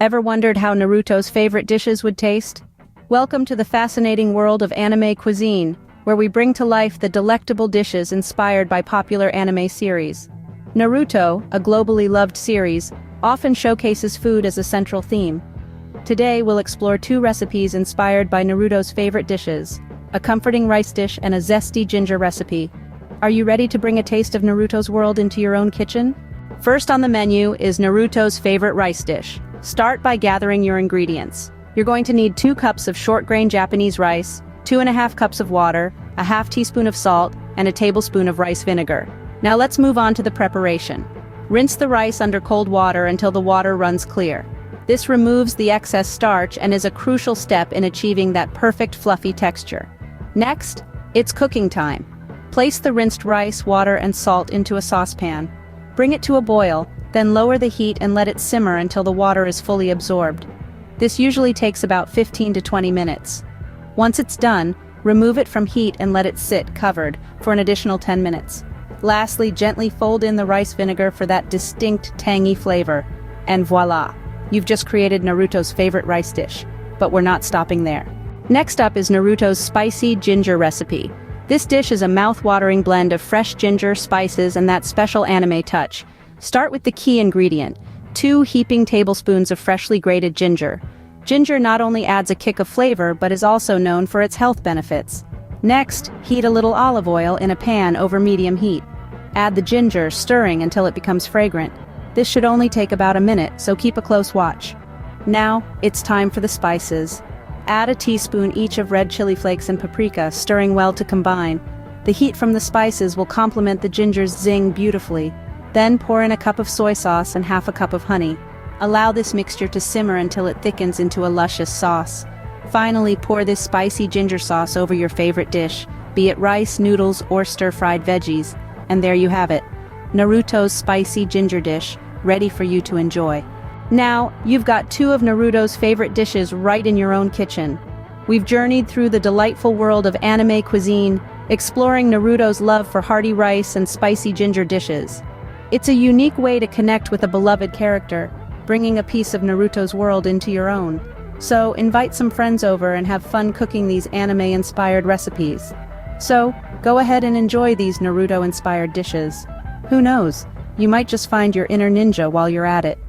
Ever wondered how Naruto's favorite dishes would taste? Welcome to the fascinating world of anime cuisine, where we bring to life the delectable dishes inspired by popular anime series. Naruto, a globally loved series, often showcases food as a central theme. Today we'll explore two recipes inspired by Naruto's favorite dishes, a comforting rice dish and a zesty ginger recipe. Are you ready to bring a taste of Naruto's world into your own kitchen? First on the menu is Naruto's favorite rice dish. Start by gathering your ingredients. You're going to need 2 cups of short-grain Japanese rice, 2.5 cups of water, a half teaspoon of salt, and a tablespoon of rice vinegar. Now let's move on to the preparation. Rinse the rice under cold water until the water runs clear. This removes the excess starch and is a crucial step in achieving that perfect fluffy texture. Next, it's cooking time. Place the rinsed rice, water, and salt into a saucepan. Bring it to a boil, then lower the heat and let it simmer until the water is fully absorbed. This usually takes about 15 to 20 minutes. Once it's done, remove it from heat and let it sit covered for an additional 10 minutes. Lastly, gently fold in the rice vinegar for that distinct, tangy flavor. And voila! You've just created Naruto's favorite rice dish. But we're not stopping there. Next up is Naruto's spicy ginger recipe. This dish is a mouth-watering blend of fresh ginger, spices, and that special anime touch. Start with the key ingredient, 2 heaping tablespoons of freshly grated ginger. Ginger not only adds a kick of flavor, but is also known for its health benefits. Next, heat a little olive oil in a pan over medium heat. Add the ginger, stirring until it becomes fragrant. This should only take about a minute, so keep a close watch. Now, it's time for the spices. Add a teaspoon each of red chili flakes and paprika, stirring well to combine. The heat from the spices will complement the ginger's zing beautifully. Then pour in a cup of soy sauce and half a cup of honey. Allow this mixture to simmer until it thickens into a luscious sauce. Finally, pour this spicy ginger sauce over your favorite dish, be it rice, noodles, or stir-fried veggies. And there you have it, Naruto's spicy ginger dish, ready for you to enjoy. Now, you've got 2 of Naruto's favorite dishes right in your own kitchen. We've journeyed through the delightful world of anime cuisine, exploring Naruto's love for hearty rice and spicy ginger dishes. It's a unique way to connect with a beloved character, bringing a piece of Naruto's world into your own. So, invite some friends over and have fun cooking these anime-inspired recipes. So, go ahead and enjoy these Naruto-inspired dishes. Who knows, you might just find your inner ninja while you're at it.